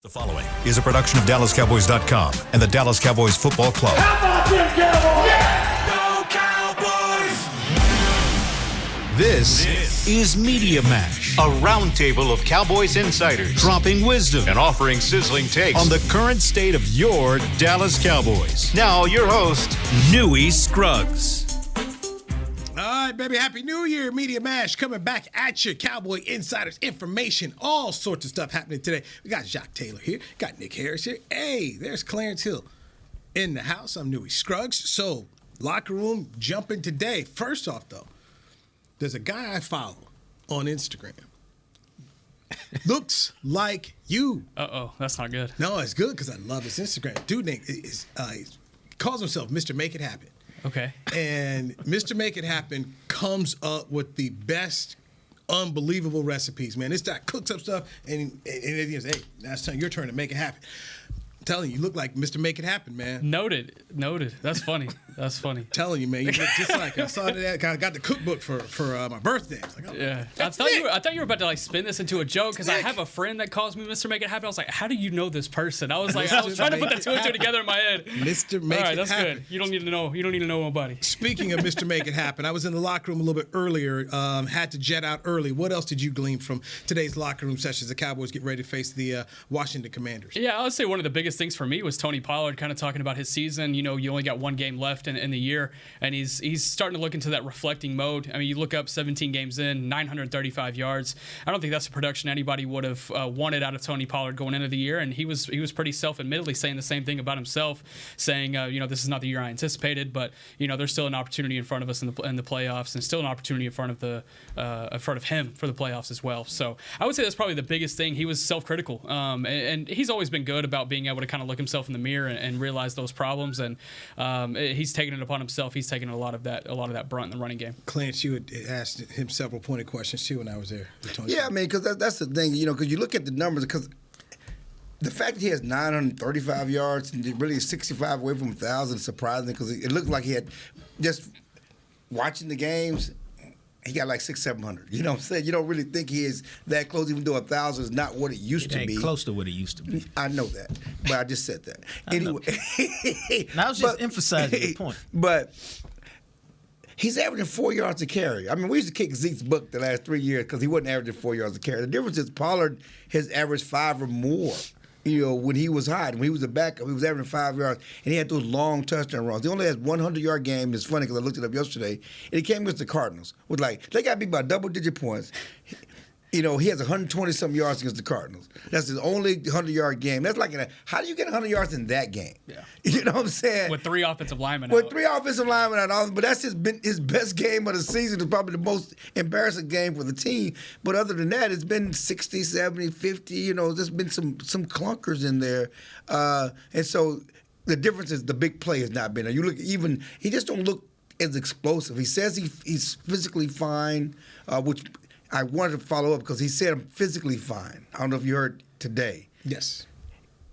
The following is a production of DallasCowboys.com and the Dallas Cowboys Football Club. How about them Cowboys? Yeah! Go Cowboys! This is Media Mash, a roundtable of Cowboys insiders dropping wisdom and offering sizzling takes on the current state of your Dallas Cowboys. Now, your host, Newy Scruggs. All right, baby. Happy New Year. Media Mash coming back at you. Cowboy Insiders information. All sorts of stuff happening today. We got Jacques Taylor here. Got Nick Harris here. Hey, there's Clarence Hill in the house. I'm Newy Scruggs. So, locker room jumping today. First off, though, there's a guy I follow on Instagram. Looks like you. Uh-oh, that's not good. No, it's good because I love his Instagram. Dude he calls himself Mr. Make It Happen. Okay. And Mr. Make It Happen comes up with the best, unbelievable recipes, man. This guy cooks up stuff, and he goes, hey, now it's your turn to make it happen. I'm telling you, you look like Mr. Make It Happen, man. Noted. That's funny. That's funny. Telling you, man, you look just like I saw that. I got the cookbook for my birthday. I was like, oh, Yeah. I thought you were about to spin this into a joke because I have a friend that calls me Mr. Make It Happen. I was like, how do you know this person? I was trying to put the two and two together in my head. Mr. Make It Happen. All right, that's good. You don't need to know nobody. Speaking of Mr. Make It Happen, I was in the locker room a little bit earlier. Had to jet out early. What else did you glean from today's locker room sessions? The Cowboys get ready to face the Washington Commanders. Yeah, I would say one of the biggest things for me was Tony Pollard kind of talking about his season. You know, you only got one game left in the year, and he's starting to look into that reflecting mode. I mean, you look up 17 games in, 935 yards. I don't think that's a production anybody would have wanted out of Tony Pollard going into the year, and he was pretty self-admittedly saying the same thing about himself, saying, this is not the year I anticipated, but, there's still an opportunity in front of us in the playoffs, and still an opportunity in front of him for the playoffs as well. So I would say that's probably the biggest thing. He was self-critical, and he's always been good about being able to kind of look himself in the mirror and realize those problems, and he's taken it upon himself. He's taken a lot of that brunt in the running game. Clarence, you had asked him several pointed questions too when I was there. Yeah, I mean, because that's the thing, because you look at the numbers, because the fact that he has 935 yards and really 65 away from 1,000 is surprising, because it looked like he had, just watching the games, he got like 600-700. You know what I'm saying? You don't really think he is that close, even though 1,000 is not what it used to be. Close to what it used to be. I know that, but I just said that. Anyway, I was just emphasizing the point. But he's averaging 4 yards a carry. I mean, we used to kick Zeke's butt the last 3 years because he wasn't averaging 4 yards a carry. The difference is Pollard has averaged 5 or more. When he was hot, when he was a backup, he was averaging 5 yards, and he had those long touchdown runs. He only has 100-yard game. It's funny because I looked it up yesterday, and he came against the Cardinals. They got beat by double-digit points. He has 120-something yards against the Cardinals. That's his only 100-yard game. That's like, how do you get 100 yards in that game? Yeah. You know what I'm saying? With 3 offensive linemen With out. 3 offensive linemen out. But that's his best game of the season. It's probably the most embarrassing game for the team. But other than that, it's been 60, 70, 50. There's been some clunkers in there. And so the difference is the big play has not been there. You look he just don't look as explosive. He says he's physically fine, which I wanted to follow up because he said, I'm physically fine. I don't know if you heard today. Yes.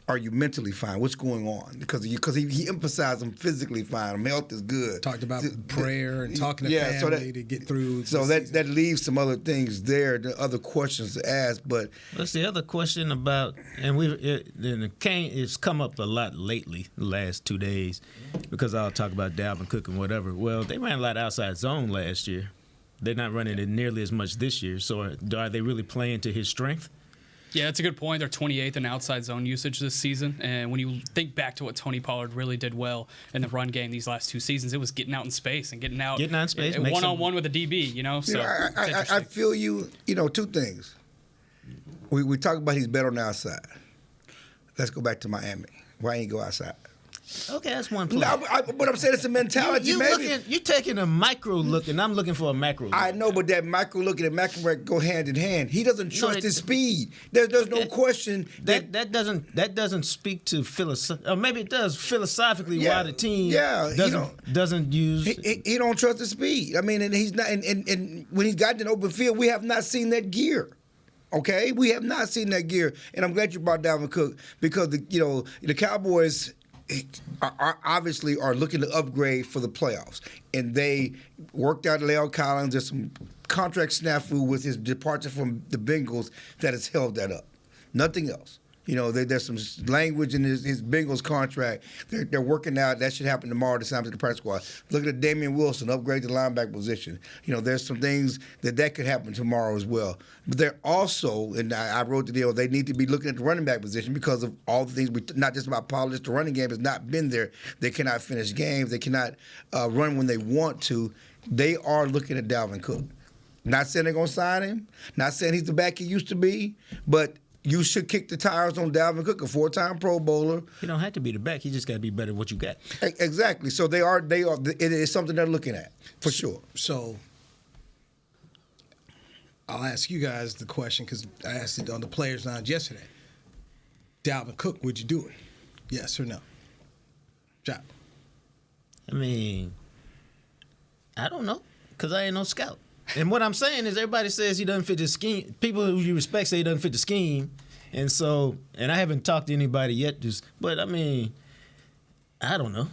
Are you mentally fine? What's going on? Because he emphasized I'm physically fine. My health is good. Talked about prayer and talking to family to get through. So that leaves some other things there, the other questions to ask. But what's the other question about? And it's come up a lot lately, the last 2 days, because I'll talk about Dalvin Cook and whatever. Well, they ran a lot of outside zone last year. They're not running it nearly as much this year. So are they really playing to his strength? Yeah, that's a good point. They're 28th in outside zone usage this season. And when you think back to what Tony Pollard really did well in the run game these last 2 seasons, it was getting out in space and getting out in space, one-on-one with a DB, So I feel you, 2 things. We talk about he's better on the outside. Let's go back to Miami. Why ain't he go outside? Okay, that's one point. No, but I'm saying it's a mentality. You're taking a micro look, and I'm looking for a macro look. I know, but that micro look and that macro go hand in hand. He doesn't trust his speed. There's no question that doesn't speak to or maybe it does philosophically why the team doesn't use. He don't trust the speed. I mean, and he's not. And when he's gotten in open field, we have not seen that gear. Okay, we have not seen that gear, and I'm glad you brought Dalvin Cook because the Cowboys obviously are looking to upgrade for the playoffs. And they worked out Leo Collins. There's some contract snafu with his departure from the Bengals that has held that up. Nothing else. There's some language in his Bengals contract. They're working out. That should happen tomorrow to sign to the practice squad. Look at Damian Wilson, upgrade the linebacker position. There's some things that could happen tomorrow as well. But they're also, and I wrote the deal, they need to be looking at the running back position because of all the things, not just about Pollard. The running game has not been there. They cannot finish games. They cannot run when they want to. They are looking at Dalvin Cook. Not saying they're going to sign him. Not saying he's the back he used to be. But you should kick the tires on Dalvin Cook, a 4-time Pro Bowler. He don't have to be the back. He just got to be better at what you got. Exactly. So they are. It is something they're looking at for sure. So I'll ask you guys the question because I asked it on the Players Lounge yesterday. Dalvin Cook, would you do it? Yes or no? Jack. I mean, I don't know because I ain't no scout. And what I'm saying is everybody says he doesn't fit the scheme. People who you respect say he doesn't fit the scheme. And I haven't talked to anybody yet, but I mean, I don't know.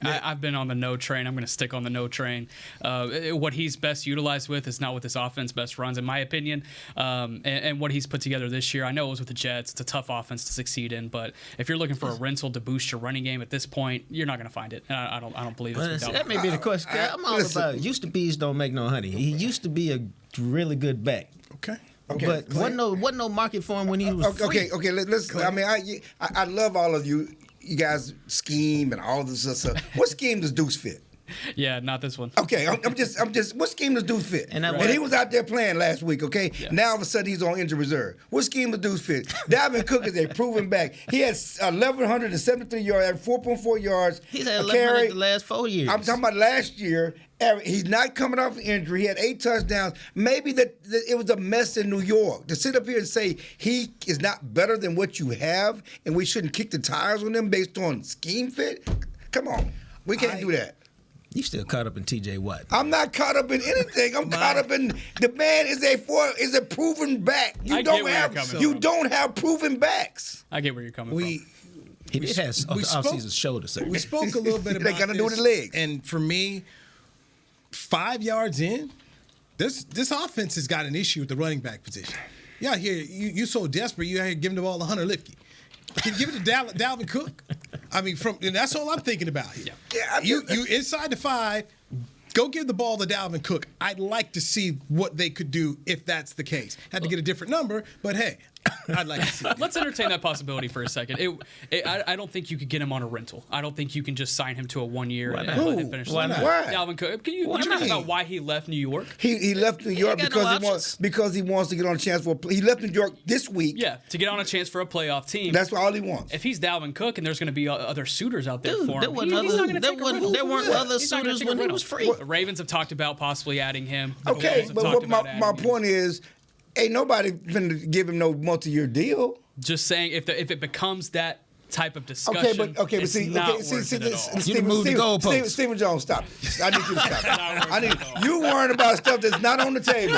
I've been on the no train. I'm going to stick on the no train. What he's best utilized with is not what this offense best runs, in my opinion. And what he's put together this year, I know it was with the Jets. It's a tough offense to succeed in, but if you're looking for a rental to boost your running game at this point, you're not going to find it. I don't believe it's that may be the question. I'm all about used to be's don't make no honey. He used to be a really good back. Okay. But wasn't no market for him when he was free. Okay. Let's. I mean, I love all of you. You guys scheme and all this stuff. What scheme does Deuce fit? Yeah, not this one. Okay, I'm just. What scheme does Deuce fit? And he was out there playing last week. Okay, now all of a sudden he's on injured reserve. What scheme does Deuce fit? Dalvin Cook is a proven back. He has 1,173 yards, 4.4 yards. He's had 1,100 the last 4 years. I'm talking about last year. He's not coming off an injury. He had 8 touchdowns. Maybe that it was a mess in New York. To sit up here and say he is not better than what you have and we shouldn't kick the tires on him based on scheme fit? Come on. We can't do that. You still caught up in T.J. Watt. I'm not caught up in anything. I'm caught up in the man is a proven back. You don't have proven backs. I get where you're coming from. He has off-season shoulder surgery. We spoke a little bit about They got to do with the legs. And for me, 5 yards in, this offense has got an issue with the running back position. Yeah, here you so desperate. You out here giving the ball to Hunter Lipke. Can you give it to Dalvin Cook? I mean, and that's all I'm thinking about here. Yeah, you inside the 5. Go give the ball to Dalvin Cook. I'd like to see what they could do if that's the case. Had to get a different number, but hey, I'd like to see it. Let's entertain that possibility for a second. I don't think you could get him on a rental. I don't think you can just sign him to a 1 year and finish. Why not? Dalvin Cook. Can you talk about why he left New York? He left New York because he wants to get on a chance for. He left New York this week. Yeah, to get on a chance for a playoff team. That's all he wants. If he's Dalvin Cook and there's going to be other suitors out there for him, there weren't other suitors when he was free. The Ravens have talked about possibly adding him. Okay, but my point is, ain't nobody finna give him no multi-year deal. Just saying, if it becomes that type of discussion, but see, not worth it at all. You move the goalpost. Stephen Jones, stop. I need you to stop. You worrying about stuff that's not on the table.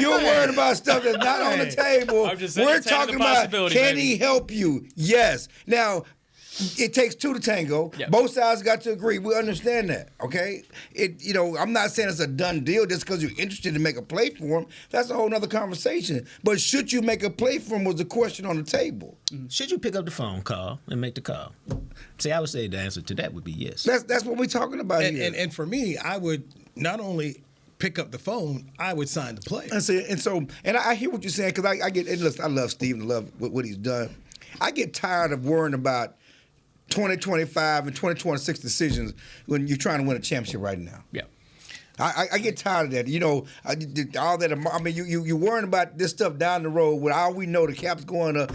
You're worrying about stuff that's not on the table. We're talking about can he help you? Yes. Now, it takes 2 to tango. Yep. Both sides got to agree. We understand that, okay? I'm not saying it's a done deal just because you're interested to make a play for him. That's a whole other conversation. But should you make a play for him was the question on the table. Should you pick up the phone call and make the call? See, I would say the answer to that would be yes. That's what we're talking about here. And for me, I would not only pick up the phone, I would sign the play. And I hear what you're saying because I love Steve and love what he's done. I get tired of worrying about 2025 and 2026 decisions when you're trying to win a championship right now. Yeah. I get tired of that. All that. I mean, you're worrying about this stuff down the road when all we know the cap's going up.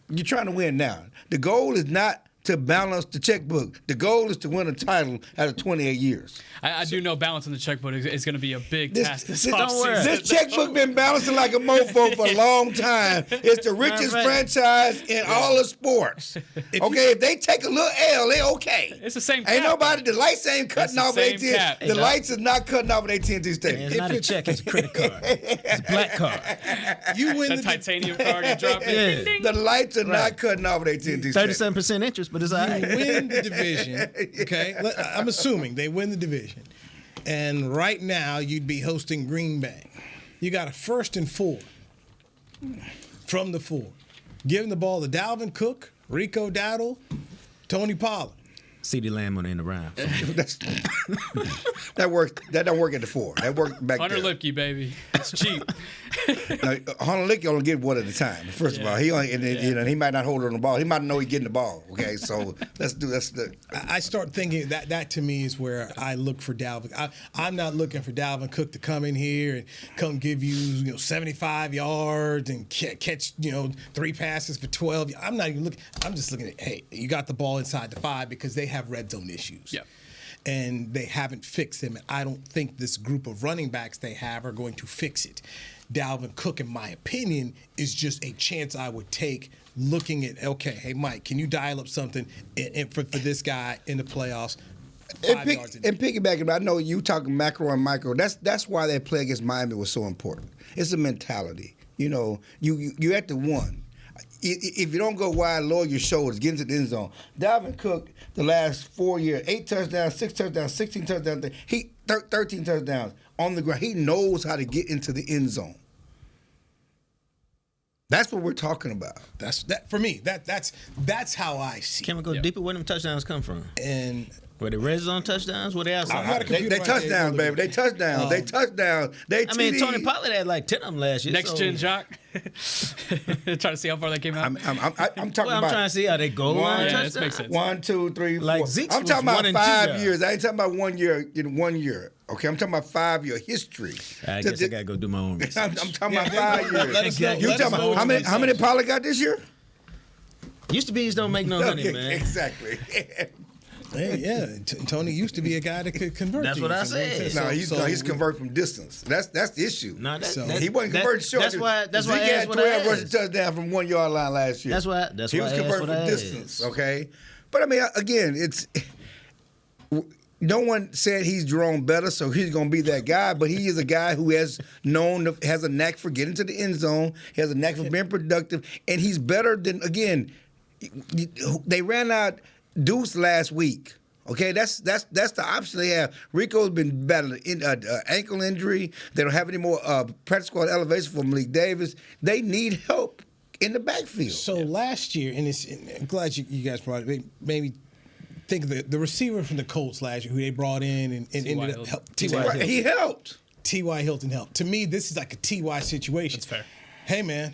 You're trying to win now. The goal is not to balance the checkbook. The goal is to win a title out of 28 years. I do know balancing the checkbook is going to be a big task this offseason. This checkbook been balancing like a mofo for a long time. It's the richest franchise in all of sports. If they take a little L, they okay. It's the same cap. Ain't nobody, the lights ain't cutting off AT&T. The lights is not cutting off at AT&T Stadium. It's not a check, it's a credit card. It's a black card. You win the titanium card you drop in. Ding, ding. The lights are not cutting off at AT&T Stadium. 37% interest, but it's all right. You win the division, okay? I'm assuming they win the division. And right now, you'd be hosting Green Bay. You got a 1st and 4 from the 4. giving the ball to Dalvin Cook, Rico Dowdle, Tony Pollard. CeeDee Lamb on the end around. That works. That don't work at the 4. That worked back Hunter there. Lipke, baby. It's cheap. Now, Hunter Lipke only get one at a time. First of all, he only, he might not hold on the ball. He might know he's getting the ball. Okay, so that's the. I start thinking that to me is where I look for Dalvin. I'm not looking for Dalvin Cook to come in here and come give you 75 yards and catch 3 passes for 12. I'm not even looking. I'm just looking at, hey, you got the ball inside the 5 because they have red zone issues. Yep. And they haven't fixed them. And I don't think this group of running backs they have are going to fix it. Dalvin Cook, in my opinion, is just a chance I would take looking at, okay, hey, Mike, can you dial up something for this guy in the playoffs? And piggybacking, I know you talking macro and micro. That's why that play against Miami was so important. It's a mentality. You at the 1. If you don't go wide, lower your shoulders, get into the end zone. Dalvin Cook, the last 4 years, 8 touchdowns, 6 touchdowns, 16 touchdowns, 13 touchdowns on the ground. He knows how to get into the end zone. That's what we're talking about. That's for me. That's how I see. Can we go deeper? Where them touchdowns come from? And were they red zone touchdowns? Were they outside? They touchdowns, baby. They touchdowns. They touchdowns. They TDs. I mean, Tony Pollard had like 10 of them last year. Next gen Jock. Trying to see how far they came out. I'm talking Well, I'm about. trying to see how they go. This makes sense. 1, 2, 3, 4. Like Zeke's I'm was talking 1 about and 5 2 years. I ain't talking about 1 year. 1 year. Okay, I'm talking about 5-year history. I guess I gotta go do my own research. I'm talking about 5 years. Let us know. You Let us talking know about what how many Pollard got this year? Used to be's don't make no honey, man. Exactly. Hey, Tony used to be a guy that could convert. That's what I said. No, he's converting from distance. That's the issue. No, He wasn't converting short. That's why Zeke I had asked what I 12 rushing asked. touchdowns from 1 yard line last year. That's why he was I asked converting what from I distance. asked. Okay, but I mean, again, it's. No one said he's Jerome Better, so he's going to be that guy. But he is a guy who has a knack for getting to the end zone. He has a knack for being productive, and he's better than, again, they ran out Deuce last week. Okay, that's the option they have. Rico's been battling ankle injury. They don't have any more practice squad elevation for Malik Davis. They need help in the backfield. So last year, and I'm glad you guys brought it. Maybe think of the receiver from the Colts last year who they brought in and ended up helping. T.Y. Hilton. He helped. T.Y. Hilton helped. To me, this is like a T.Y. situation. That's fair. Hey, man,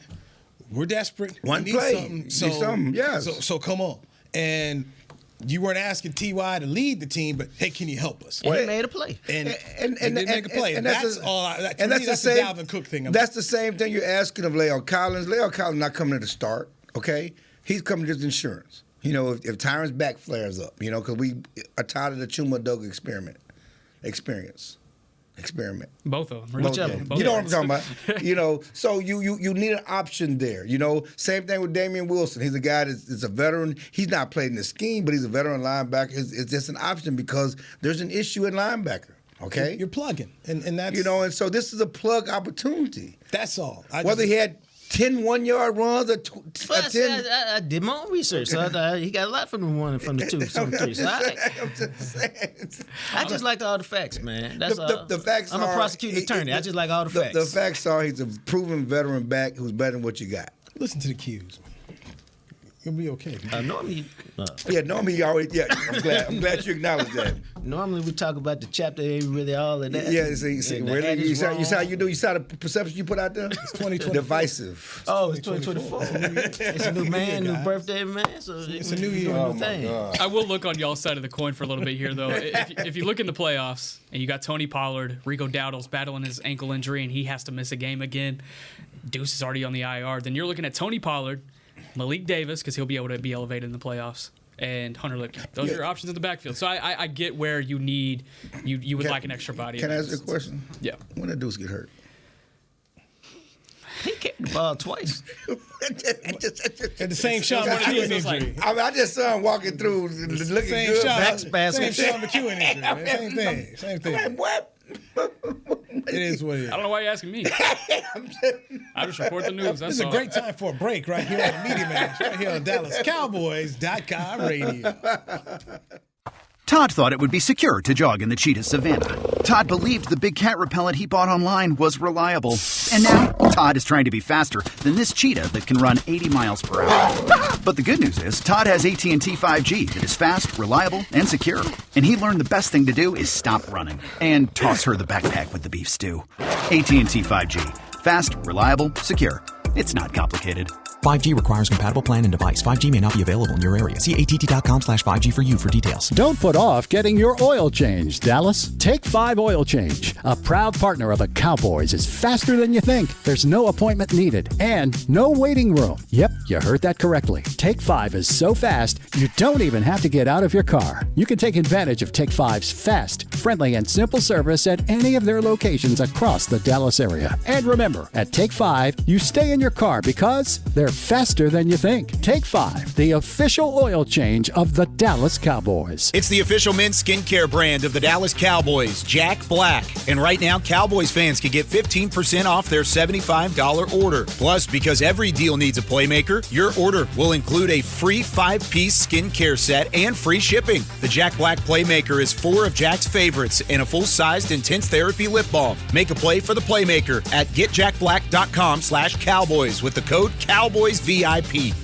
we're desperate. One we need play. something. Need something, yes. So come on. And you weren't asking T.Y. to lead the team, but hey, can you help us? And he made a play. And they did make a play. And that's all. That's the same Dalvin Cook thing. That's the same thing you're asking of Leo Collins. Leo Collins not coming to the start. Okay, he's coming to his insurance. If Tyron's back flares up, because we are tired of the Chuma Doga experience. Both of them. Both of them. You know what I'm talking about. So you need an option there. Same thing with Damian Wilson. He's a guy that's a veteran. He's not played in the scheme, but he's a veteran linebacker. It's just an option because there's an issue at linebacker. Okay, you're plugging, and that's and so this is a plug opportunity. That's all. Whether he had 10 1-yard runs or 10. I did my own research. So he got a lot from the 1 and from the 2, from the 3. So I'm just saying. I just like all the facts, man. That's the facts I'm a prosecuting attorney. I just like all the facts. The facts are he's a proven veteran back who's better than what you got. Listen to the cues. You'll be okay. Normally, normally you already. Yeah, I'm glad you acknowledge that. Normally we talk about the chapter, ain't really all of that. Yeah, see, really, you see how you do. You saw the perception you put out there. It's 2024. Divisive. Oh, it's 2024. It's a new man, new birthday, man. So it's a new year. Oh my God. I will look on y'all's side of the coin for a little bit here, though. If you look in the playoffs and you got Tony Pollard, Rico Dowdle's battling his ankle injury, and he has to miss a game again. Deuce is already on the IR. Then you're looking at Tony Pollard, Malik Davis, because he'll be able to be elevated in the playoffs, and Hunter Lipke. Those are your options in the backfield. So I get where you would like an extra body. Can I ask you a question? Yeah. When did Deuce get hurt? he carried the ball twice. At the same Sean McEwen injury. I just saw him walking through, looking Same good. Sean, spasm. same Sean McEwen injury. Man. Same thing. What? It is what it is. I don't know why you're asking me. I just report the news. That's This is a all. great time for a break right here on the Media Match, right here on DallasCowboys.com radio. Todd thought it would be secure to jog in the cheetah savanna. Todd believed the big cat repellent he bought online was reliable. And now, Todd is trying to be faster than this cheetah that can run 80 miles per hour. But the good news is, Todd has AT&T 5G that is fast, reliable, and secure. And he learned the best thing to do is stop running and toss her the backpack with the beef stew. AT&T 5G. Fast, reliable, secure. It's not complicated. 5G requires compatible plan and device. 5G may not be available in your area. See att.com/5G for you for details. Don't put off getting your oil change, Dallas. Take 5 Oil Change. A proud partner of the Cowboys is faster than you think. There's no appointment needed and no waiting room. Yep, you heard that correctly. Take 5 is so fast, you don't even have to get out of your car. You can take advantage of Take 5's fast, friendly, and simple service at any of their locations across the Dallas area. And remember, at Take 5, you stay in your car because they're faster than you think. Take 5, the official oil change of the Dallas Cowboys. It's the official men's skincare brand of the Dallas Cowboys, Jack Black. And right now, Cowboys fans can get 15% off their $75 order. Plus, because every deal needs a playmaker, your order will include a free 5-piece skincare set and free shipping. The Jack Black Playmaker is 4 of Jack's favorites and a full-sized intense therapy lip balm. Make a play for the Playmaker at getjackblack.com/Cowboys with the code CowboysVIP.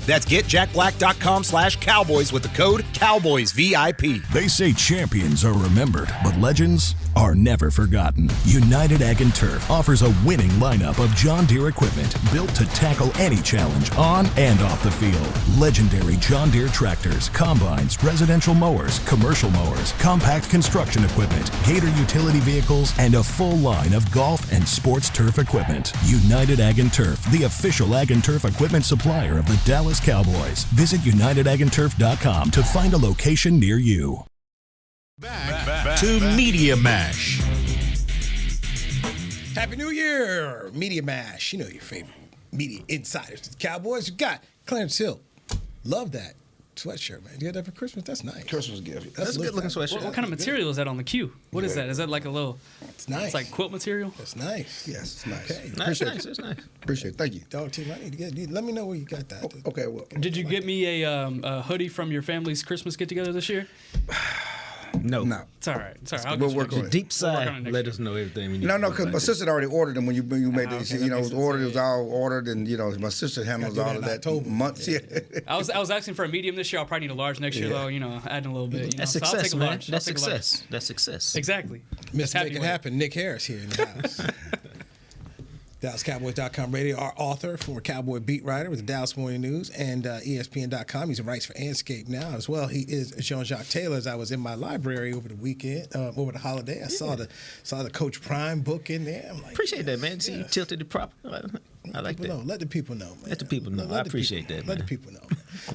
That's getjackblack.com/Cowboys with the code CowboysVIP. They say champions are remembered, but legends are never forgotten. United Ag and Turf offers a winning lineup of John Deere equipment built to tackle any challenge on and off the field. Legendary John Deere tractors, combines, residential mowers, commercial mowers, compact construction equipment, Gator utility vehicles, and a full line of golf and sports turf equipment. United Ag and Turf, the official Ag and Turf equipment supplier of the Dallas Cowboys. Visit UnitedAgAndTurf.com to find a location near you. Back to Media Mash. Happy New Year, Media Mash. You know your favorite media insiders. The Cowboys. You got Clarence Hill. Love that sweatshirt, man. You got that for Christmas? That's nice. Christmas gift. That's a good looking sweatshirt. What kind of material is that on the queue? What is that? Is that like a little? It's nice. It's like quilt material. That's nice. Yes, it's nice. Okay. Appreciate Nice, it. it's nice. Appreciate it. Thank you. Dog team, I need to get. Let me know where you got that. Okay, well. Did you get me a hoodie from your family's Christmas get together this year? No. It's all right. It's all right. We'll work on it. Deep We'll work on it side, next let year. us know everything. We need No, to know because about my this. sister already ordered them when you made okay, it. that You know, makes it was sense. all ordered, and my sister handles Gotta do all that of in that October. months. Yeah. I was asking for a medium this year. I'll probably need a large next year, though. You know, adding a little bit. You know? That's So I'll success, take a man. large. I'll That's take a large. success. That's success. Exactly. Just Mr. happy Make It with Happen, Nick Harris here in the house. DallasCowboys.com radio, our author, former Cowboy beat writer with the Dallas Morning News and ESPN.com. He's in writes for Anscape now as well. He is Jean-Jacques Taylor. As I was in my library over the weekend, over the holiday, I saw the Coach Prime book in there. I'm like, Appreciate that, man. See, you tilted it proper. I like that. Let the people know, man. Let the people know. I appreciate that, Let man. the people know.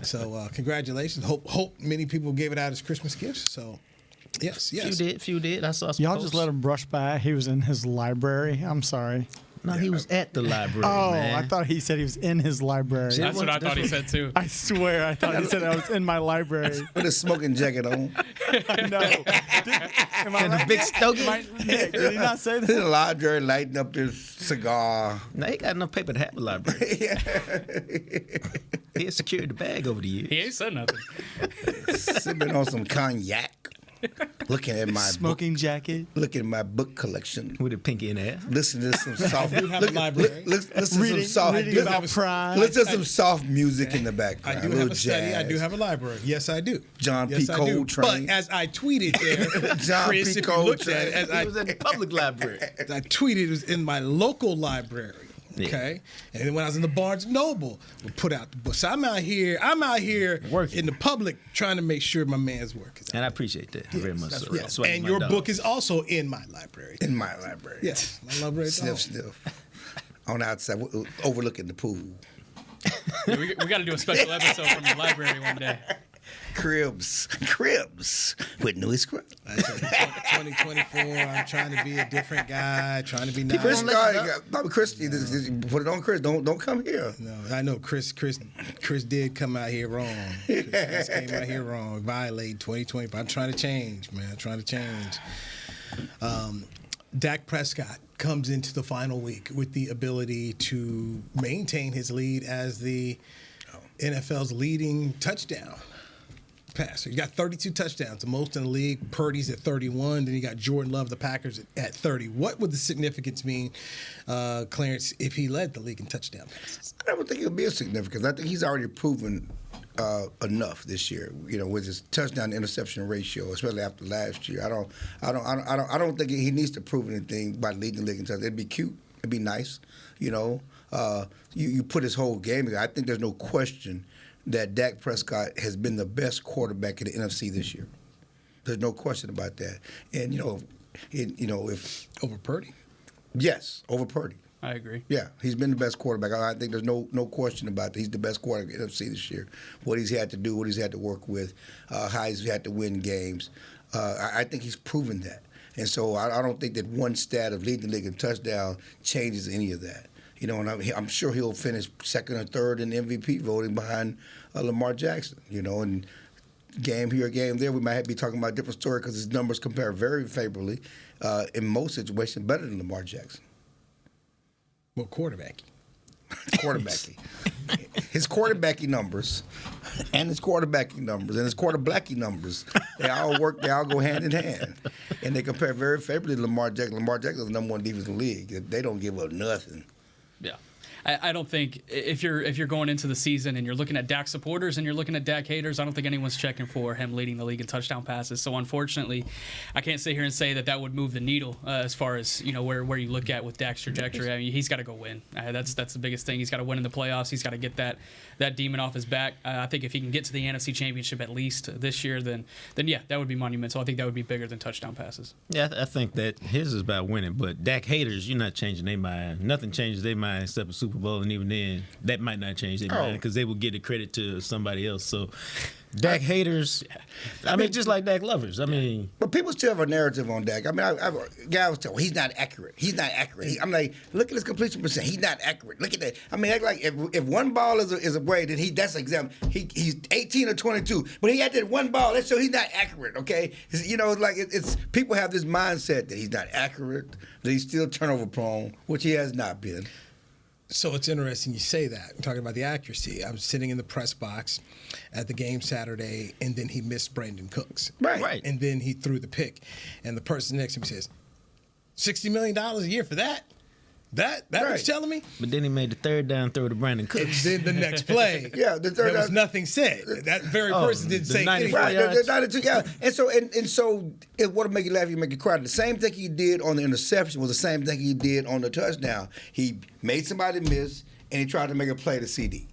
So congratulations. Hope many people gave it out as Christmas gifts. So yes. Few did. I saw some Y'all posts. just let him brush by. He was in his library. I'm sorry. No, he was at the library, Oh, man. I thought he said he was in his library. That's what I thought he said too. I swear, I thought he said I was in my library. With a smoking jacket on. I know. Am I And a right? big stogie. Nick, did he not say In the that? library, lighting up his cigar. Now, he got enough paper to have a library. He has secured the bag over the years. He ain't said nothing. Sipping on some cognac. Looking at my Smoking jacket. looking at my book collection. With a pinky in the air. Listen to some soft. I do have a library. Listen to some Reading soft. about Prime. Listen to some soft music in the I background. do little have a study. jazz. I do have a library. Yes, I do. John yes, P. I do. Coltrane. But as I tweeted there, John Chris, P. if you looked at it, Coltrane. He was at the public library. as I tweeted, it was in my local library. Okay, and then when I was in the Barnes Noble, we put out the book. So I'm out here Working. in the public trying to make sure my man's work is out. And I appreciate that very much so. Yes. That's why And my your dog. book is also in my library. In my library. Yes, my library. Sniff. On the outside, overlooking the pool. Yeah, we got to do a special episode from the library one day. Cribs with Louis Scrub. 2024. I'm trying to be a different guy. Trying to be nice. Chris, put it on Chris. Don't come here. No, I know Chris did come out here wrong. Chris came out here wrong, violated 2020. But I'm trying to change, man. I'm trying to change. Dak Prescott comes into the final week with the ability to maintain his lead as the NFL's leading touchdown passer. You got 32 touchdowns, the most in the league. Purdy's at 31. Then you got Jordan Love, the Packers, at 30. What would the significance mean, Clarence, if he led the league in touchdown passes? I don't think it would be a significance. I think he's already proven enough this year. With his touchdown to interception ratio, especially after last year. I don't think he needs to prove anything by leading the league in touchdowns. It'd be cute. It'd be nice. You put his whole game in. I think there's no question that Dak Prescott has been the best quarterback in the NFC this year. There's no question about that. And if over Purdy, yes, over Purdy. I agree. Yeah, he's been the best quarterback. I think there's no question about that. He's the best quarterback in the NFC this year. What he's had to do, what he's had to work with, how he's had to win games. I think he's proven that. And so I don't think that one stat of leading the league in touchdown changes any of that. And I'm sure he'll finish second or third in MVP voting behind Lamar Jackson. And game here, game there, we might be talking about a different story because his numbers compare very favorably in most situations, better than Lamar Jackson. Well, quarterbacking. His quarterbacking numbers and his quarterbacking numbers and his quarterbacking numbers, they all go hand in hand. And they compare very favorably to Lamar Jackson. Lamar Jackson is the number one defense in the league. They don't give up nothing. Yeah. I don't think if you're going into the season and you're looking at Dak supporters and you're looking at Dak haters, I don't think anyone's checking for him leading the league in touchdown passes. So unfortunately, I can't sit here and say that would move the needle as far as where you look at with Dak's trajectory. I mean, he's got to go win. That's the biggest thing. He's got to win in the playoffs. He's got to get that demon off his back. I think if he can get to the NFC Championship at least this year, then yeah, that would be monumental. I think that would be bigger than touchdown passes. Yeah, I think that his is about winning, but Dak haters, you're not changing their mind. Nothing changes their mind except a Super Bowl, and even then, that might not change their mind because they will give the credit to somebody else. So, Dak haters, I mean, just like Dak lovers. I mean, but people still have a narrative on Dak. I mean, guy was telling, he's not accurate. He's not accurate. I'm like, look at his completion percent. He's not accurate. Look at that. I mean, like if one ball is away, then that's an example. He's 18 or 22, but he had that one ball. That shows he's not accurate. Okay, it's people have this mindset that he's not accurate, that he's still turnover prone, which he has not been. So it's interesting you say that. I'm talking about the accuracy. I was sitting in the press box at the game Saturday, and then he missed Brandon Cooks. Right. And then he threw the pick. And the person next to me says, $60 million a year for that? That right. Was telling me? But then he made the third down throw to Brandon Cooks. And then the next play, there was nothing said. That very person didn't say anything. Right, And so it would make you laugh, you make you cry. The same thing he did on the interception was the same thing he did on the touchdown. He made somebody miss, and he tried to make a play to CD.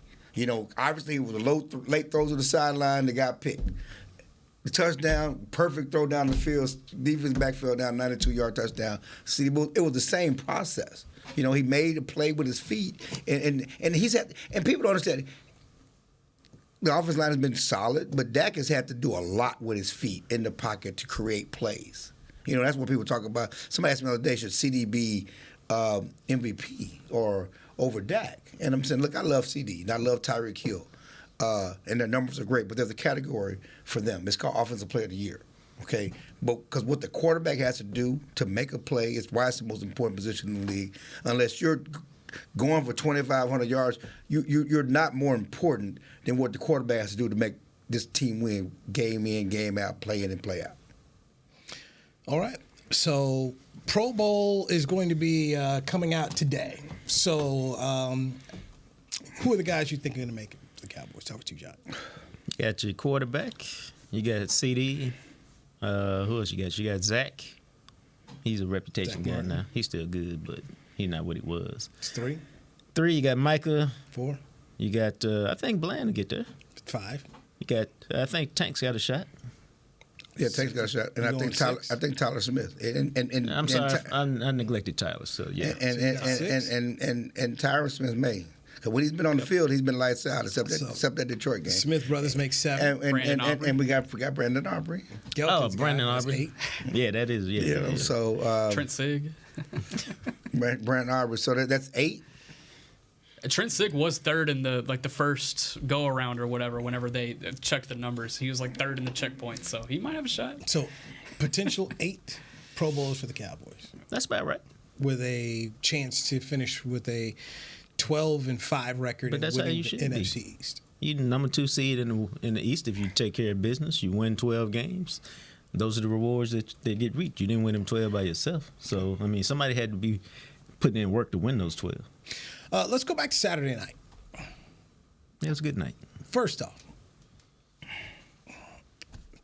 Obviously it was a late throw to the sideline that got picked. The touchdown, perfect throw down the field, defense backfield down, 92-yard touchdown. CD, it was the same process. He made a play with his feet, and he's had, and people don't understand. The offensive line has been solid, but Dak has had to do a lot with his feet in the pocket to create plays. That's what people talk about. Somebody asked me the other day, should CD be MVP or over Dak? And I'm saying, look, I love CD, and I love Tyreek Hill, and their numbers are great, but there's a category for them. It's called Offensive Player of the Year. Okay, but because what the quarterback has to do to make a play is why it's the most important position in the league. Unless you're going for 2,500 yards, you're not more important than what the quarterback has to do to make this team win game in, game out, play in and play out. All right. So Pro Bowl is going to be coming out today. So who are the guys you think are going to make it for the Cowboys? Talk to you, John. You got your quarterback. You got CD. Who else you got? You got Zach. He's a reputation guy now. He's still good, but he's not what he was. It's 3. 3, you got Micah. 4. You got, I think Bland will get there. 5. You got, I think Tank's got a shot. Yeah, Tank's got a shot, and I think Tyler Smith. And I'm sorry, I neglected Tyler. So yeah, and Tyler Smith may. Because when he's been on the field, he's been lights out, except that Detroit game. Smith brothers make 7. And we forgot Brandon Aubrey. Brandon Aubrey. 8. Yeah, that is. Yeah. So Trent Sig. Brandon Aubrey. So that's 8. Trent Sig was third in the first go around or whatever. Whenever they checked the numbers, he was like third in the checkpoint. So he might have a shot. So potential 8 Pro Bowls for the Cowboys. That's about right. With a chance to finish with a 12-5 record and winning the NFC East. You're the number 2 seed in the East if you take care of business. You win 12 games. Those are the rewards that get reached. You didn't win them 12 by yourself. So, I mean, somebody had to be putting in work to win those 12. Let's go back to Saturday night. It was a good night. First off,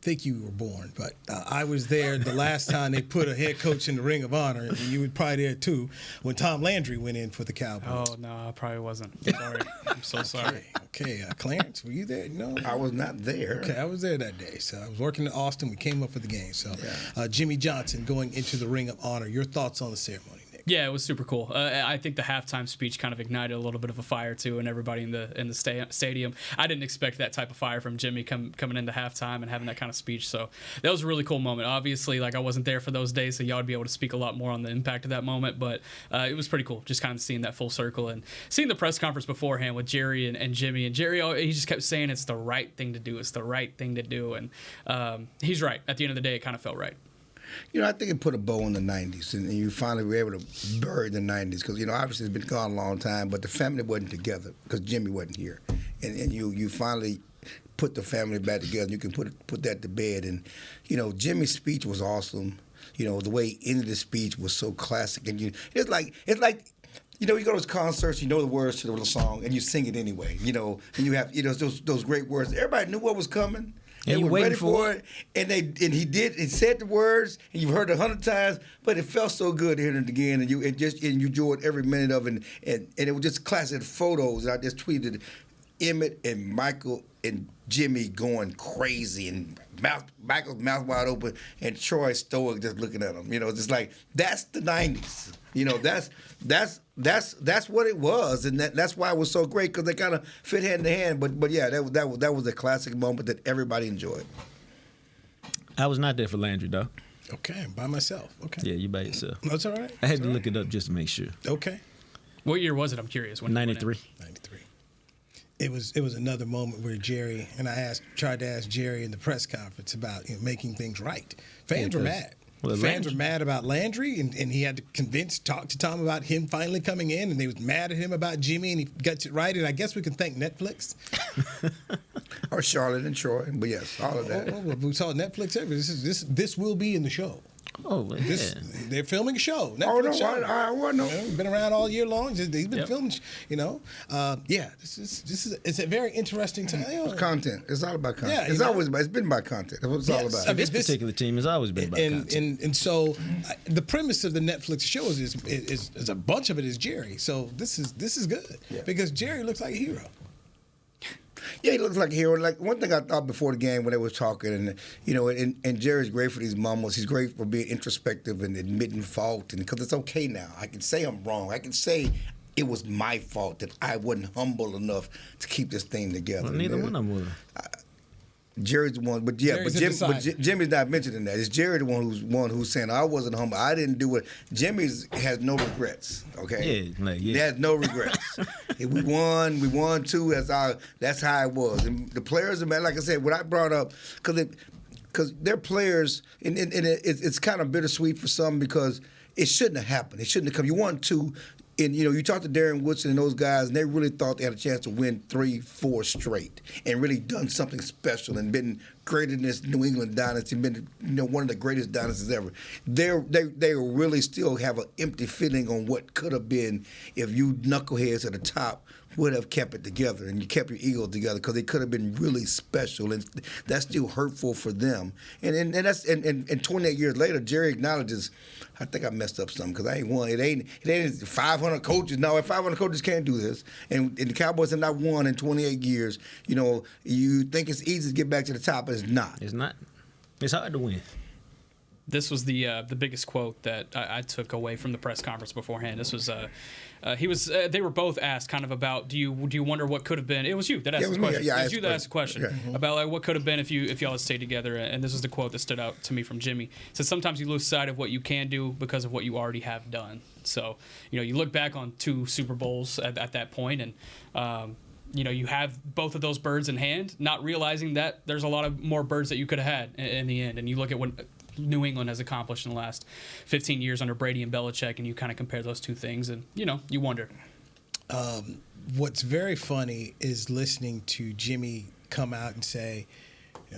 I think you were born, but I was there the last time they put a head coach in the Ring of Honor, and you were probably there too when Tom Landry went in for the Cowboys. Oh no, I probably wasn't. Sorry, I'm so sorry. Okay, Clarence, were you there? No, I was not there. Okay, I was there that day. So I was working in Austin. We came up for the game. So Jimmy Johnson going into the Ring of Honor. Your thoughts on the ceremony? Yeah, it was super cool. I think the halftime speech kind of ignited a little bit of a fire too, and everybody in the stadium. I didn't expect that type of fire from Jimmy coming into halftime and having that kind of speech. So that was a really cool moment. Obviously, like I wasn't there for those days, so y'all would be able to speak a lot more on the impact of that moment. But it was pretty cool, just kind of seeing that full circle and seeing the press conference beforehand with Jerry and Jimmy. And Jerry, he just kept saying it's the right thing to do. It's the right thing to do, and he's right. At the end of the day, it kind of felt right. You know, I think it put a bow on the 90s, and you finally were able to bury the 90s because, you know, obviously it's been gone a long time, but the family wasn't together because Jimmy wasn't here. And you finally put the family back together, and you can put that to bed. And, you know, Jimmy's speech was awesome. You know, the way he ended the speech was so classic. And it's like you know, you go to those concerts, you know the words to the song, and you sing it anyway, you know, and you have, you know, those great words. Everybody knew what was coming. And they you were waiting ready for it, and he said the words, and you've heard it 100 times, but it felt so good hearing it again, and you enjoyed every minute of it, and it was just classic photos. And I just tweeted Emmett and Michael and Jimmy going crazy, and Michael's mouth wide open, and Troy stoic just looking at him. You know, just like that's the 90s. You know, that's what it was, and that's why it was so great because they kind of fit hand in hand. But yeah, that was a classic moment that everybody enjoyed. I was not there for Landry, though. Okay, by myself. Okay. Yeah, you by yourself. That's all right. I had to look it up just to make sure. Okay. What year was it? I'm curious. When 93. 93. It was another moment where Jerry and I tried to ask Jerry in the press conference about making things right. Fans were mad. Well, fans were mad about Landry, and he had to talk to Tom about him finally coming in, and they was mad at him about Jimmy, and he got it right. And I guess we can thank Netflix. Or Charlotte and Troy, but yes, all of that. We saw Netflix. This will be in the show. Oh, yeah. They're filming a show. Netflix show. I know. Been around all year long. He's been filming. You know, it's a very interesting time. It's content. It's all about content. Yeah, it's been about content. That's what it's all about. This particular team has always been about content. And so the premise of the Netflix shows is a bunch of it is Jerry. So this is good because Jerry looks like a hero. Yeah, he looks like a hero. Like one thing I thought before the game when they were talking, and you know, and Jerry's great for these moments. He's great for being introspective and admitting fault, and because it's okay now. I can say I'm wrong. I can say it was my fault that I wasn't humble enough to keep this thing together. Well, neither one of them were. Jerry's the one, but Jimmy's not mentioning that. It's Jerry the one who's saying I wasn't humble. I didn't do it. Jimmy has no regrets. Okay, He has no regrets. We won too. That's how it was. And the players, like I said, what I brought up because they're players, and it's kind of bittersweet for some because it shouldn't have happened. It shouldn't have come. You won 2. And, you know, you talk to Darren Woodson and those guys, and they really thought they had a chance to win 3-4 straight and really done something special and been greater than this New England dynasty, been one of the greatest dynasties ever. They really still have an empty feeling on what could have been if you knuckleheads at the top would have kept it together and you kept your ego together because they could have been really special, and that's still hurtful for them. And 28 years later, Jerry acknowledges, I think I messed up something because I ain't won. It ain't 500 coaches. No, 500 coaches can't do this. And the Cowboys have not won in 28 years. You know, you think it's easy to get back to the top, but it's not. It's not. It's hard to win. This was the biggest quote that I took away from the press conference beforehand. This was they were both asked kind of about do you wonder what could have been. It was you that asked the question. It was you that asked the question about like what could have been if y'all had stayed together. And this is the quote that stood out to me from Jimmy. It said sometimes you lose sight of what you can do because of what you already have done. So you look back on 2 Super Bowls at that point and. You have both of those birds in hand, not realizing that there's a lot of more birds that you could have had in the end. And you look at what New England has accomplished in the last 15 years under Brady and Belichick, and you kind of compare those two things, and you wonder. what's very funny is listening to Jimmy come out and say,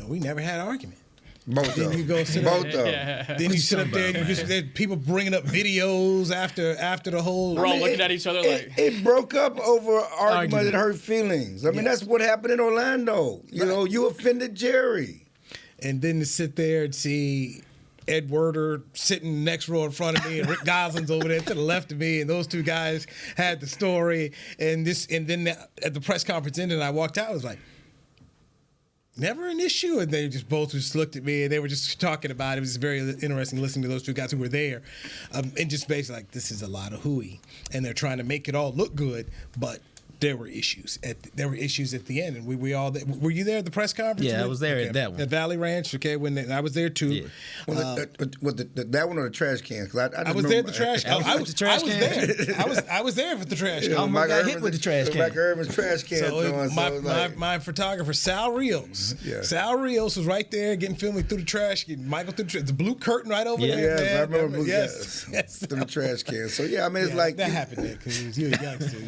we never had an argument. Both Then of you go sit Both up, of them. Then you sit up there and there's people bringing up videos after the whole. We're all looking at each other like. It broke up over an argument that hurt feelings. I mean, that's what happened in Orlando. You offended Jerry. And then to sit there and see Ed Werder sitting next row in front of me and Rick Goslin's over there to the left of me, and those two guys had the story. And then at the press conference ended, and I walked out, I was like, never an issue. And they both just looked at me and they were just talking about it. It was very interesting listening to those two guys who were there. And just basically like, this is a lot of hooey. And they're trying to make it all look good, but there were issues. There were issues at the end. And we all, were you there at the press conference? Yeah, I was there at that one. At Valley Ranch, okay, I was there too. Yeah. That one or the trash can? I was there at the trash can. I was there. I was there for the trash can. I almost got hit with the trash can. Mike Irvin's trash can. My photographer, Sal Rios. Yeah. Sal Rios was right there getting filming through the trash can. Michael through the blue curtain right over there. Yes, I remember blue yes. through the trash can. So, I mean, it's like. That happened there because you were a youngster.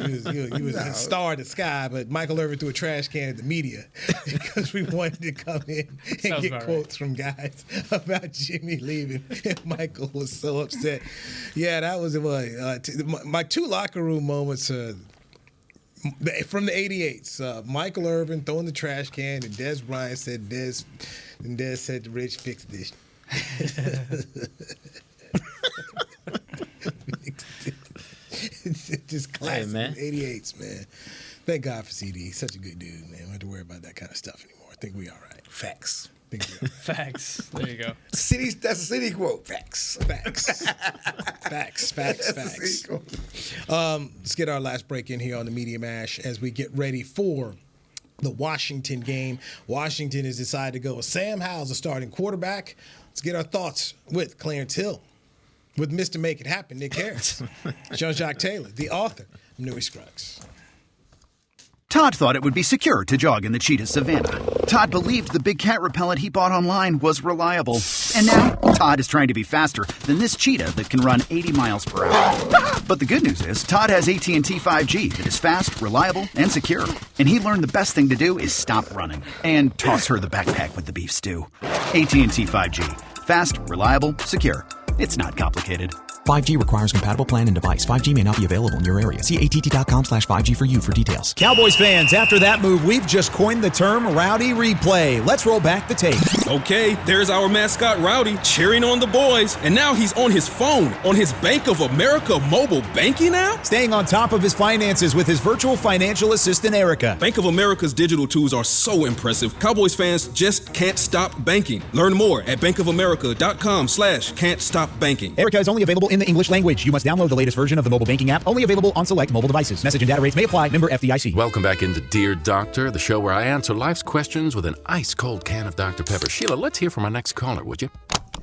You was a star in the sky, but Michael Irvin threw a trash can at the media because we wanted to come in and get quotes from guys about Jimmy leaving. And Michael was so upset. Yeah, that was my two locker room moments from the 88s. Michael Irvin throwing the trash can, and Des Bryant said, Des said to Rich, fix this. It's just classic 88s, man. Thank God for CD. He's such a good dude, man. We don't have to worry about that kind of stuff anymore. I think we all right. Facts. Facts. There you go. That's a city quote. Facts. Facts. Let's get our last break in here on the Media Mash as we get ready for the Washington game. Washington has decided to go with Sam Howell as a starting quarterback. Let's get our thoughts with Clarence Hill, with Mr. Make It Happen, Nick Harris, Jean-Jacques Taylor, the author of Newy Scruggs. Todd thought it would be secure to jog in the cheetah savanna. Todd believed the big cat repellent he bought online was reliable. And now, Todd is trying to be faster than this cheetah that can run 80 miles per hour. But the good news is, Todd has AT&T 5G that is fast, reliable, and secure. And he learned the best thing to do is stop running and toss her the backpack with the beef stew. AT&T 5G. Fast, reliable, secure. It's not complicated. 5G requires compatible plan and device. 5G may not be available in your area. See att.com/5G for you for details. Cowboys fans, after that move, we've just coined the term Rowdy Replay. Let's roll back the tape. Okay, there's our mascot Rowdy cheering on the boys. And now he's on his phone, on his Bank of America mobile banking app? Staying on top of his finances with his virtual financial assistant, Erica. Bank of America's digital tools are so impressive. Cowboys fans just can't stop banking. Learn more at bankofamerica.com/can't-stop-banking. Erica is only available in the English language. You must download the latest version of the mobile banking app, only available on select mobile devices. Message and data rates may apply. Member FDIC. Welcome back into Dear Doctor, the show where I answer life's questions with an ice-cold can of Dr. Pepper. Sheila, let's hear from our next caller, would you?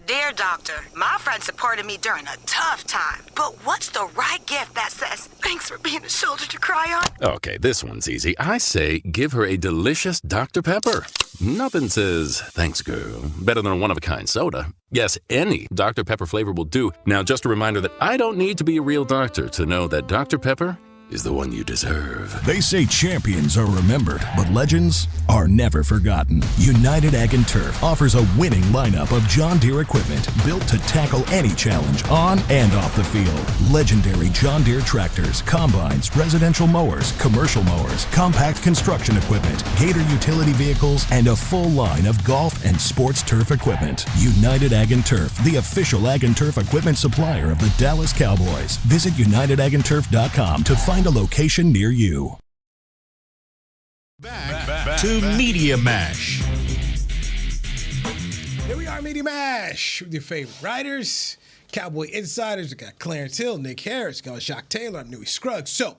Dear Doctor, my friend supported me during a tough time, but what's the right gift that says, thanks for being a shoulder to cry on? Okay, this one's easy. I say give her a delicious Dr. Pepper. Nothing says, thanks, girl, better than a one-of-a-kind soda. Yes, any Dr. Pepper flavor will do. Now, just a reminder that I don't need to be a real doctor to know that Dr. Pepper is the one you deserve. They say champions are remembered, but legends are never forgotten. United Ag and Turf offers a winning lineup of John Deere equipment built to tackle any challenge on and off the field. Legendary John Deere tractors, combines, residential mowers, commercial mowers, compact construction equipment, Gator utility vehicles, and a full line of golf and sports turf equipment. United Ag and Turf, the official Ag and Turf equipment supplier of the Dallas Cowboys. Visit UnitedAgAndTurf.com to find a location near you. Back to Media Mash. Here we are, Media Mash, with your favorite writers, Cowboy insiders. We got Clarence Hill, Nick Harris, got Jacques Taylor, Newy Scruggs. So,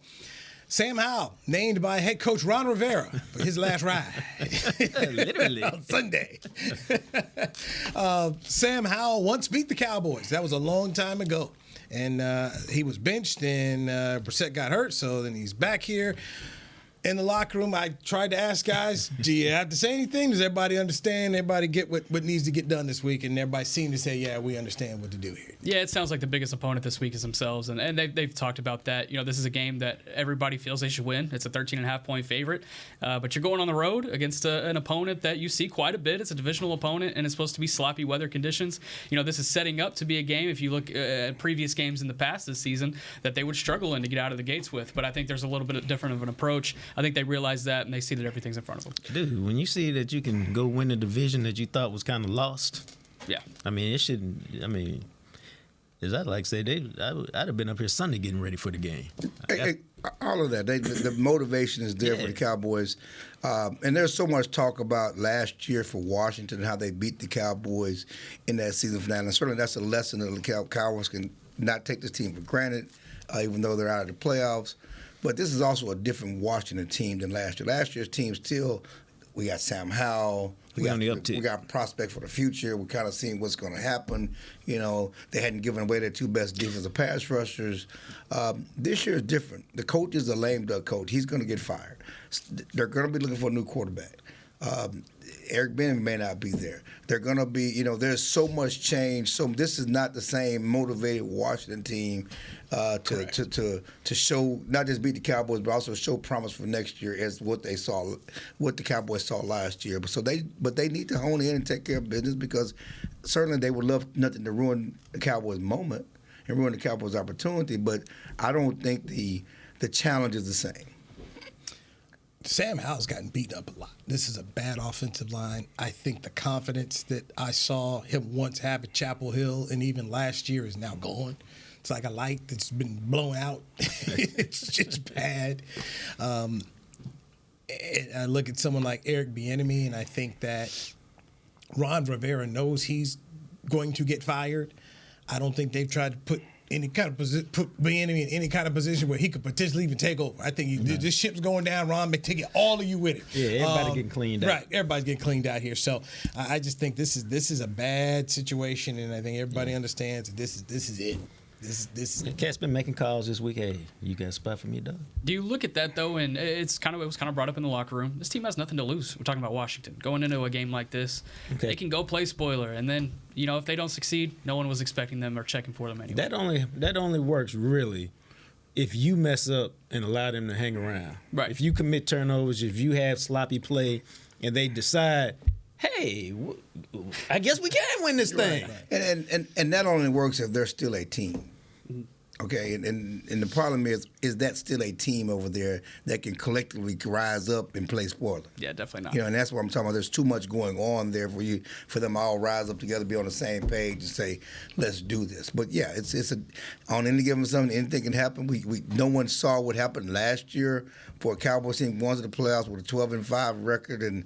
Sam Howell, named by head coach Ron Rivera for his last ride. Literally. On Sunday. Sam Howell once beat the Cowboys. That was a long time ago. And he was benched, and Brissett got hurt, so then he's back here. in the locker room, I tried to ask guys, do you have to say anything? Does everybody understand? Everybody get what needs to get done this week? And everybody seemed to say, yeah, we understand what to do here. Yeah, it sounds like the biggest opponent this week is themselves. And they've talked about that. This is a game that everybody feels they should win. It's a 13.5-point favorite. But you're going on the road against an opponent that you see quite a bit. It's a divisional opponent, and it's supposed to be sloppy weather conditions. This is setting up to be a game, if you look at previous games in the past this season, that they would struggle in to get out of the gates with. But I think there's a little bit different of an approach. I think they realize that, and they see that everything's in front of them. Dude, when you see that you can go win a division that you thought was kind of lost, yeah. I mean, it shouldn't. I mean, as I like to say, I'd have been up here Sunday getting ready for the game. All of that. The motivation is there for the Cowboys. And there's so much talk about last year for Washington and how they beat the Cowboys in that season finale. And certainly that's a lesson that the Cowboys can not take this team for granted, even though they're out of the playoffs. But this is also a different Washington team than last year. Last year's team still, we got Sam Howell. We got prospect for the future. We're kind of seeing what's going to happen. They hadn't given away their two best defensive pass rushers. This year is different. The coach is a lame duck coach. He's going to get fired. They're going to be looking for a new quarterback. Eric Bieniemy may not be there. They're going to be, there's so much change. So this is not the same motivated Washington team to show, not just beat the Cowboys, but also show promise for next year as what the Cowboys saw last year. But they need to hone in and take care of business, because certainly they would love nothing to ruin the Cowboys' moment and ruin the Cowboys' opportunity. But I don't think the challenge is the same. Sam Howell's gotten beat up a lot. This is a bad offensive line. I think the confidence that I saw him once have at Chapel Hill and even last year is now gone. It's like a light that's been blown out. It's just bad. And I look at someone like Eric Bieniemy, and I think that Ron Rivera knows he's going to get fired. I don't think they've tried to put Bieniemy in any kind of position where he could potentially even take over. I think this ship's going down. Ron taking all of you with him. Yeah, everybody getting cleaned out. Right, everybody's getting cleaned out here. So I just think this is a bad situation, and I think everybody understands that this is it. This Cat's been making calls this week. Hey, you got a spot for me, dog? Do you look at that though, and it was kind of brought up in the locker room? This team has nothing to lose. We're talking about Washington going into a game like this. Okay. They can go play spoiler, and then if they don't succeed, no one was expecting them or checking for them anyway. That only works really if you mess up and allow them to hang around. Right. If you commit turnovers, if you have sloppy play, and they decide, hey, I guess we can win this thing. Right. And that only works if they're still a team. Okay, and the problem is that still a team over there that can collectively rise up and play spoiler? Yeah, definitely not. And that's what I'm talking about. There's too much going on there for them all rise up together, be on the same page, and say, let's do this. But yeah, it's on any given Sunday, anything can happen. We no one saw what happened last year for a Cowboys team going to the playoffs with a 12-5 record, and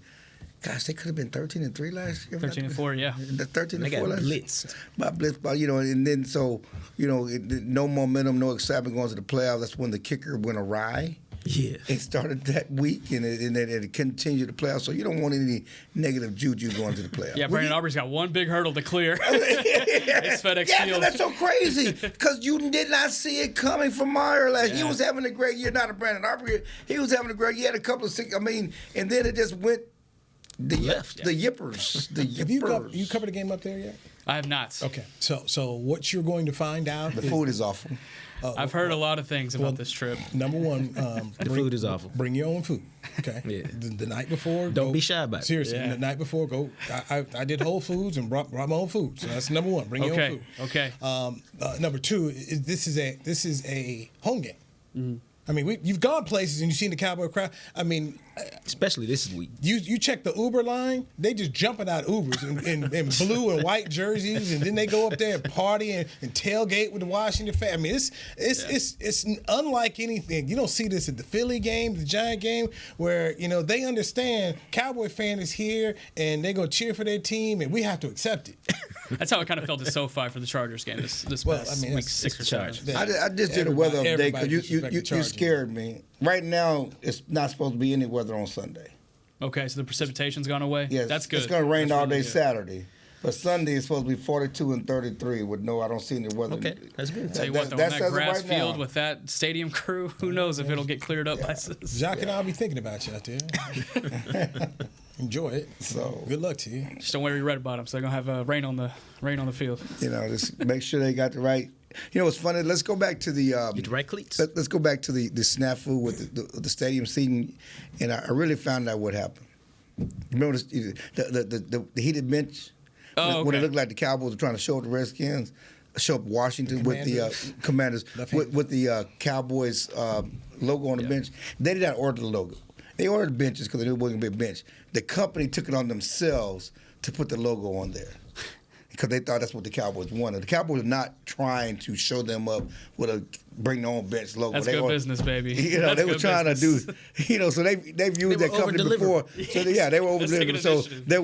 gosh, they could have been 13-3 last year. 13-4, yeah. 13-4 last year. Blitzed. By blitz, and then so no momentum, no excitement going to the playoffs. That's when the kicker went awry. Yeah. It started that week, and it continued the playoffs. So you don't want any negative juju going to the playoffs. Yeah, Brandon Aubrey's got one big hurdle to clear. It's FedEx Field. That's so crazy because you did not see it coming from Meyer last year. He was having a great year, not a Brandon Aubrey. He was having a great year. He had a couple of and then it just went. The yippers. Have you covered a game up there yet? I have not. Okay. So what you're going to find out the food is awful. I've heard a lot of things about this trip. Number one, the food is awful. Bring your own food. Okay. Yeah. The night before, don't be shy about it. Seriously, the night before, go. I did Whole Foods and brought my own food. So that's number one. Bring your own food. Okay. Number two, this is a home game. Mm-hmm. I mean, you've gone places and you've seen the Cowboy crowd. I mean, especially this week. You check the Uber line, they just jumping out Ubers in blue and white jerseys, and then they go up there and party and tailgate with the Washington fans. I mean, it's unlike anything. You don't see this at the Philly game, the Giant game, where they understand Cowboy fan is here and they're gonna cheer for their team, and we have to accept it. That's how it kind of felt at SoFi for the Chargers game this past week 6 or 7. I just did a weather update because you scared me. Right now, it's not supposed to be any weather on Sunday. Okay, so the precipitation's gone away? Yes, that's good. It's going to rain all day really Saturday. But Sunday is supposed to be 42 and 33 with no, I don't see any weather. Okay, that's good. Tell you what, though, on that grass field with that stadium crew, who knows if it'll get cleared up by this. Jacques and I'll be thinking about you out there. Enjoy it. So good luck to you. Just don't wear your red bottoms. They're gonna have rain on the field. Just make sure they got the right. What's funny? Let's go back to the get the right cleats. Let's go back to the snafu with the stadium seating, and I really found out what happened. Remember the heated bench when it looked like the Cowboys were trying to show up the Redskins, show up Washington with the Commanders with the Cowboys logo on the bench. They did not order the logo. They ordered benches because they knew it wasn't going to be a bench. The company took it on themselves to put the logo on there because they thought that's what the Cowboys wanted. The Cowboys are not trying to show them up with a bring their own bench logo. That's good business, baby. They were trying to do, so they've used that company before. So they were over delivering. So there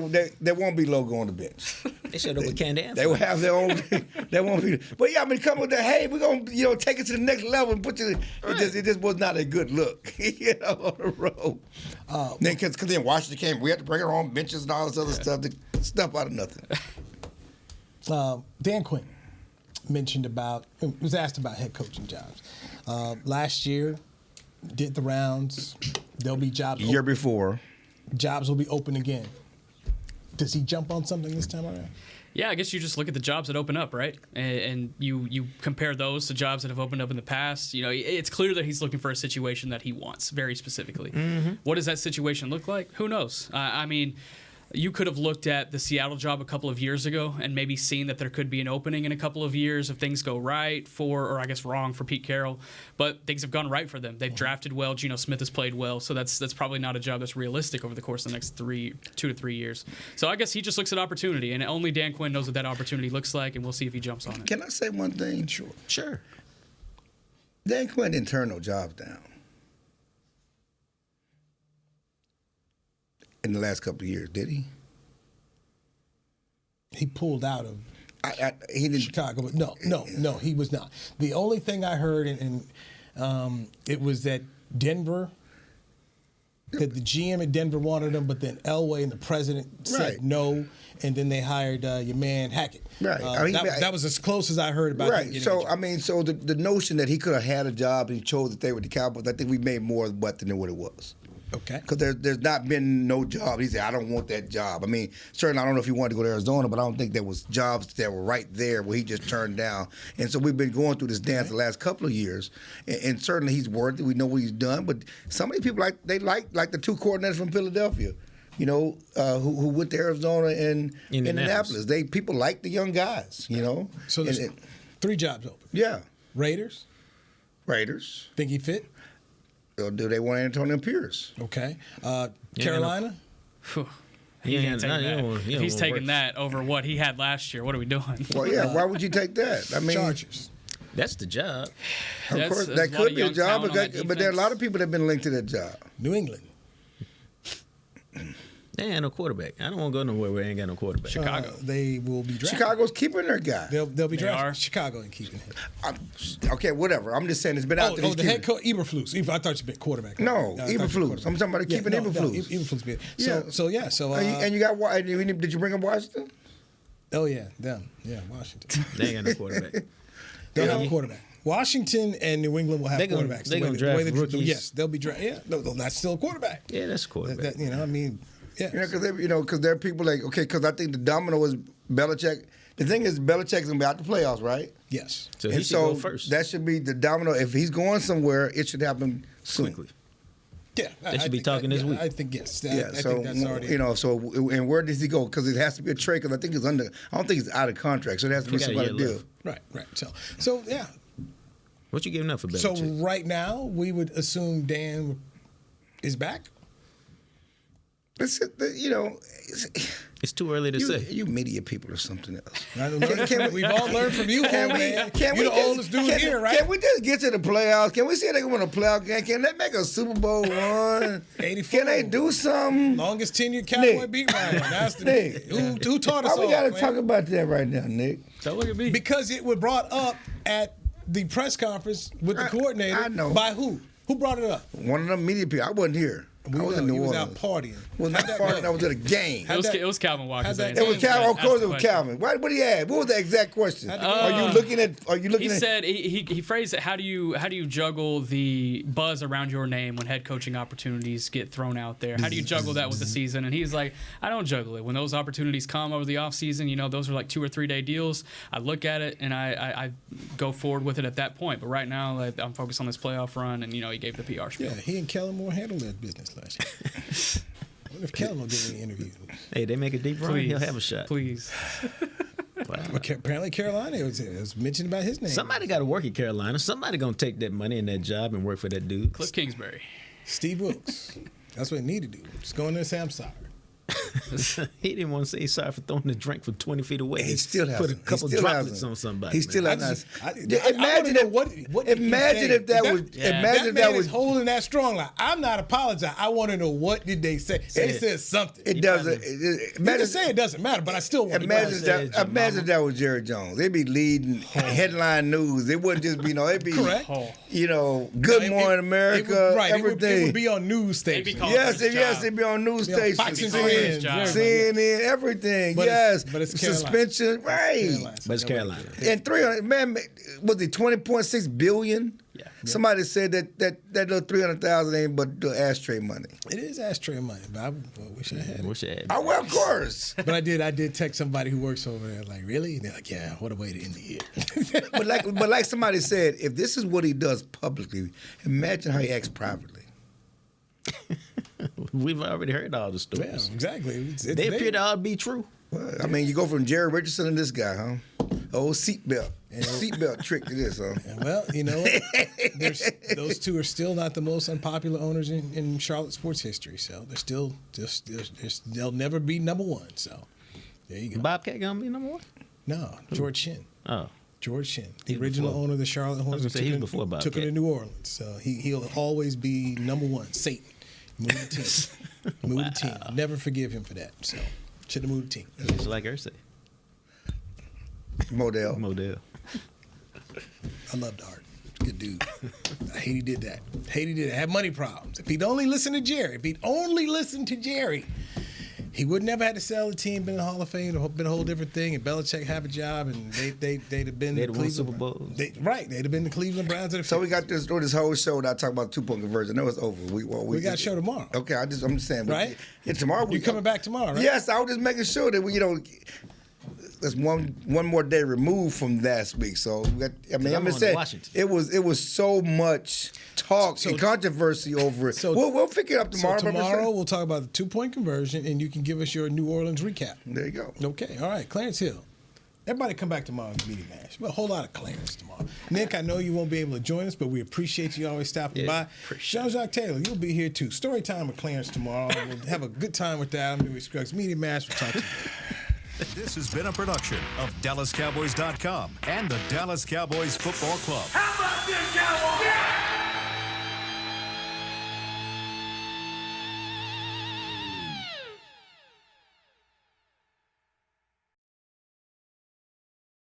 won't be logo on the bench. They showed up with canned They will have their own. They won't be. But come with that. Hey, we're gonna take it to the next level and put you. It just was not a good look, on the road. Then because then Washington came, we had to bring our own benches and all this other stuff out of nothing. Dan Quinn was asked about head coaching jobs. Last year, did the rounds. There'll be jobs. Year before, jobs will be open again. Does he jump on something this time around? Yeah, I guess you just look at the jobs that open up, right? And you compare those to jobs that have opened up in the past. It's clear that he's looking for a situation that he wants, very specifically. Mm-hmm. What does that situation look like? Who knows? You could have looked at the Seattle job a couple of years ago and maybe seen that there could be an opening in a couple of years if things go right wrong for Pete Carroll. But things have gone right for them. They've drafted well. Geno Smith has played well. So that's probably not a job that's realistic over the course of the next 2 to 3 years. So I guess he just looks at opportunity, and only Dan Quinn knows what that opportunity looks like, and we'll see if he jumps on it. Can I say one thing? Sure. Dan Quinn didn't turn no jobs down in the last couple of years, did he? He pulled out of Chicago, but no, he was not. The only thing I heard, and it was that Denver, that the GM at Denver wanted him, but then Elway and the president said no, and then they hired your man Hackett. Right. That was as close as I heard about. Right. So the notion that he could have had a job and he chose to stay with the Cowboys, I think we made more of what than what it was. Okay. Because there's not been no job. He said, I don't want that job. Certainly I don't know if he wanted to go to Arizona, but I don't think there was jobs that were right there where he just turned down. And so we've been going through this dance the last couple of years. And certainly he's worthy. We know what he's done. But some of these people, like the two coordinators from Philadelphia, who went to Arizona and Indianapolis. People like the young guys, So there's 3 jobs open. Yeah. Raiders. Think he fit? Or do they want Antonio Pierce? Okay. Carolina? He's taking that over what he had last year. What are we doing? Well, yeah. Why would you take that? Chargers. That's the job. Of course, that could be a job, but there are a lot of people that have been linked to that job. New England. They ain't no quarterback. I don't want to go nowhere where they ain't got no quarterback. Chicago. They will be drafted. Chicago's keeping their guy. They'll be drafted. Chicago ain't keeping him. Okay, whatever. I'm just saying it's been out there. The head coach, Eberflus. I thought you meant quarterback. No, Eberflus. I'm talking about keeping Eberflus. Eberflus. And you got what? Did you bring up Washington? Oh, yeah. Them. Yeah, Washington. They ain't got no quarterback. They'll have a quarterback. Washington and New England will have quarterbacks. They're going to draft rookies. Yes, they'll be drafted. Yeah, no, that's still a quarterback. Yeah, that's a quarterback. Yeah. Because there are people because I think the domino is Belichick. The thing is, Belichick's going to be out the playoffs, right? Yes. So he should go first. That should be the domino. If he's going somewhere, it should happen soon. Quickly. Yeah. They should be talking this week. I think, yes. I think that's already. And where does he go? Because it has to be a trade, because I think I don't think he's out of contract, so it has to be somebody deal. Right. So, yeah. What you giving up for Belichick? So, right now, we would assume Dan is back? It's too early to say. You media people or something else. We've all learned from you, man. You're the oldest dude here, right? Can we just get to the playoffs? Can we see if they can win a playoff game? Can they make a Super Bowl run? 84. Can they do something? Longest tenured Cowboy beat writer. That's the Nick. Who taught us all, we got to talk about that right now, Nick. Don't look at me. Because it was brought up at the press conference with the coordinator. I know. By who? Who brought it up? One of them media people. I wasn't here. We I was in know, New he was Orleans. out partying. Was not partying. I was at a game. It was Calvin Walker's It was Calvin. Of course, it was Calvin. What did he have? What was the exact question? Are you looking at? He said he phrased it. How do you juggle the buzz around your name when head coaching opportunities get thrown out there? How do you juggle that with the season? And he's like, I don't juggle it. When those opportunities come over the offseason, you know, those are like 2 or 3 day deals. I look at it and I go forward with it at that point. But right now, like, I'm focused on this playoff run, and you know, he gave the PR spiel. Yeah, he and Kellen Moore handled that business last year. What if Kellen will get any interviews? Hey, they make a deep run, he'll have a shot. Please. Wow. Apparently Carolina was mentioned about his name. Somebody got to work at Carolina. Somebody going to take that money and that job and work for that dude. Cliff Kingsbury. Steve Wilkes. That's what he needed to do. Just go in there and say, I'm sorry. He didn't want to say he's sorry for throwing the drink from 20 feet away. He still has put a couple droplets on somebody. He still has. Imagine if that was holding that strong. Like, I'm not apologizing. I want to know what did they say. They said something. It doesn't. Imagine say it doesn't matter, but I still want to imagine that was Jerry Jones. They'd be leading headline news. It wouldn't just be it'd be correct. Good Morning America. Everything. It would be on news stations. Yes, it'd be on news stations. Fox and CNN, everything. But it's suspension, right? But it's Carolina. And 300, man, was it 20.6 billion? Yeah. Somebody said that little 300,000 ain't but the ashtray money. It is ashtray money, but I wish I had it. Well, of course. But I did text somebody who works over there, like, really? And they're like, yeah, what a way to end the year. but like somebody said, if this is what he does publicly, imagine how he acts privately. We've already heard all the stories. Yeah, exactly. They appear to all be true. Well, I mean, you go from Jerry Richardson to this guy, huh? Old seatbelt trick to this, huh? Well, you know, those two are still not the most unpopular owners in Charlotte sports history. So they're still they'll never be number one. So there you go. Bobcat gonna be number one? No, George Shin. Oh. George Shin, the original owner of the Charlotte Hornets, took it to New Orleans. So he'll always be number one. Satan. Move the team. Move the team. Never forgive him for that. So should have moved the team. It's like Ursay. Modell. I loved Art. Good dude. I hate he did that. Had money problems. If he'd only listened to Jerry, he would never had to sell the team, been in the Hall of Fame, been a whole different thing, and Belichick have a job, and they'd have been the Cleveland Super Bowl. They'd have been the Cleveland Browns. So we got this whole show that I talk about 2-point conversion. I know it's over. We got a show tomorrow. Okay, I'm just saying. Right? Yeah, tomorrow. You're coming back tomorrow, right? Yes, I was just making sure that we, that's one more day removed from last week. So I'm just saying it was so much talk and controversy over it. So we'll figure it up tomorrow. So tomorrow we'll talk about the 2-point conversion, and you can give us your New Orleans recap. There you go. Okay, all right, Clarence Hill. Everybody come back tomorrow to Media Mash. Well, a whole lot of Clarence tomorrow. Nick, I know you won't be able to join us, but we appreciate you always stopping by. Jean-Jacques Taylor, you'll be here too. Story time with Clarence tomorrow. We'll have a good time with that. I'm Dewey Scruggs. Media Mash. We'll talk to you. This has been a production of DallasCowboys.com and the Dallas Cowboys Football Club. How about this, Cowboys? Yeah!